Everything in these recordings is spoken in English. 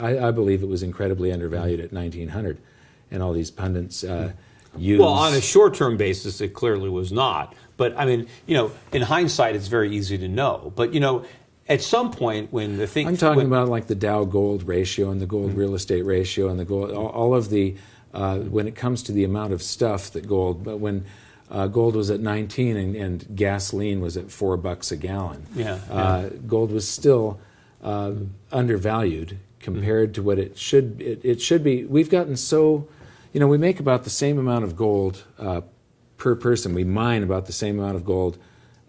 I believe it was incredibly undervalued at 1900, and all these pundits use. Well, on a short-term basis, it clearly was not. But I mean, in hindsight, it's very easy to know. But at some point when the thing, I'm talking about like the Dow gold ratio and the gold real estate ratio and the gold, all of the when it comes to the amount of stuff that gold, but when gold was at 19 and gasoline was at $4 a gallon, gold was still undervalued compared to what it should be. We've gotten so, we make about the same amount of gold per person. We mine about the same amount of gold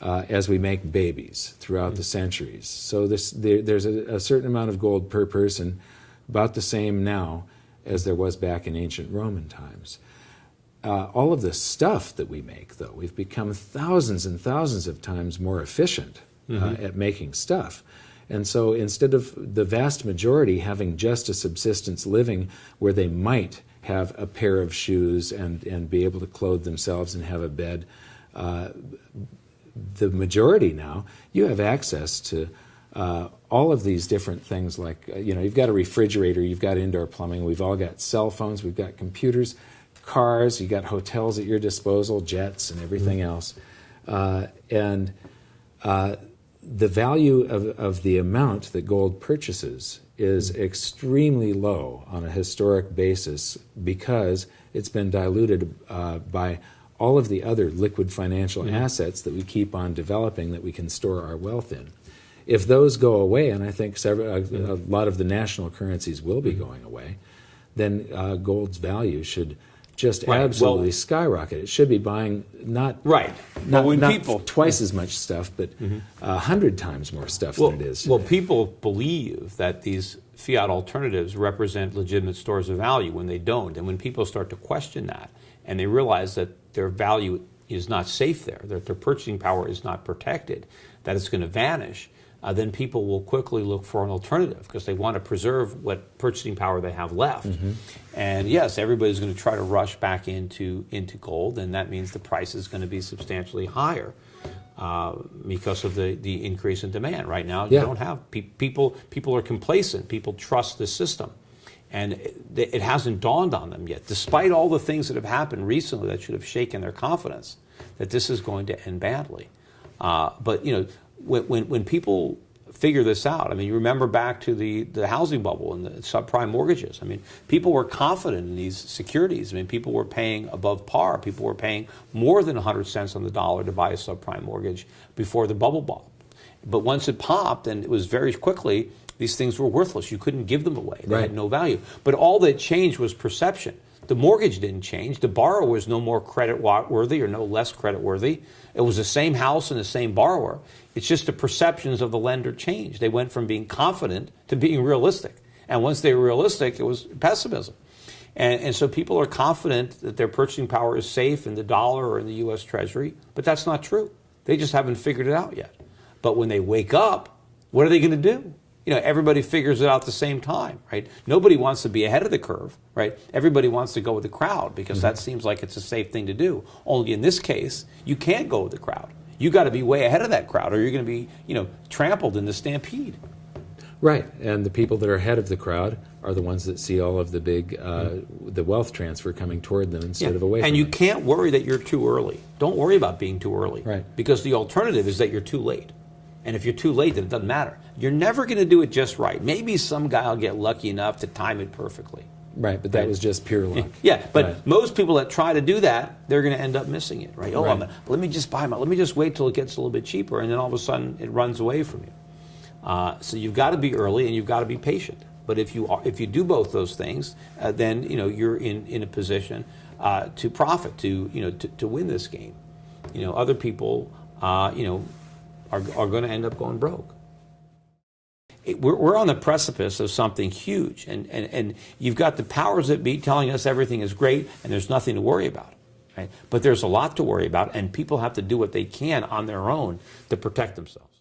as we make babies throughout the centuries. So there's a certain amount of gold per person, about the same now as there was back in ancient Roman times. All of the stuff that we make, though, we've become thousands and thousands of times more efficient at making stuff. And so instead of the vast majority having just a subsistence living where they might have a pair of shoes and be able to clothe themselves and have a bed, the majority now, you have access to all of these different things like, you've got a refrigerator, you've got indoor plumbing, we've all got cell phones, we've got computers, cars, you've got hotels at your disposal, jets and everything else. The value of the amount that gold purchases is extremely low on a historic basis because it's been diluted by all of the other liquid financial assets that we keep on developing that we can store our wealth in. If those go away, and I think a lot of the national currencies will be going away, then gold's value should just absolutely skyrocket. It should be buying not twice as much stuff, but 100 times more stuff than it is today. Well, people believe that these fiat alternatives represent legitimate stores of value when they don't. And when people start to question that, and they realize that their value is not safe there, that their purchasing power is not protected, that it's going to vanish, then people will quickly look for an alternative because they want to preserve what purchasing power they have left. And yes, everybody's going to try to rush back into gold, and that means the price is going to be substantially higher because of the increase in demand. Right now, you don't have people are complacent. People trust the system. And it hasn't dawned on them yet, despite all the things that have happened recently that should have shaken their confidence, that this is going to end badly. But when people figure this out, I mean, you remember back to the housing bubble and the subprime mortgages. I mean, people were confident in these securities. I mean, people were paying above par. People were paying more than 100 cents on the dollar to buy a subprime mortgage before the bubble popped. But once it popped, and it was very quickly, these things were worthless. You couldn't give them away. They had no value. But all that changed was perception. The mortgage didn't change. The borrower was no more credit worthy or no less credit worthy. It was the same house and the same borrower. It's just the perceptions of the lender changed. They went from being confident to being realistic. And once they were realistic, it was pessimism. And so people are confident that their purchasing power is safe in the dollar or in the U.S. Treasury, but that's not true. They just haven't figured it out yet. But when they wake up, what are they going to do? Everybody figures it out at the same time, right? Nobody wants to be ahead of the curve, right? Everybody wants to go with the crowd because that seems like it's a safe thing to do. Only in this case, you can't go with the crowd. You got to be way ahead of that crowd or you're going to be, trampled in the stampede. Right, and the people that are ahead of the crowd are the ones that see all of the big, the wealth transfer coming toward them instead of away from them. And you can't worry that you're too early. Don't worry about being too early. Right. Because the alternative is that you're too late. And if you're too late, then it doesn't matter. You're never going to do it just right. Maybe some guy will get lucky enough to time it perfectly. Right, but that was just pure luck. Yeah, but most people that try to do that, they're going to end up missing it, right? Let me just let me just wait till it gets a little bit cheaper, and then all of a sudden it runs away from you. So you've got to be early and you've got to be patient. But if you do both those things, then you're in a position to profit, to win this game. Other people, are going to end up going broke. We're on the precipice of something huge, and you've got the powers that be telling us everything is great and there's nothing to worry about, right? But there's a lot to worry about, and people have to do what they can on their own to protect themselves.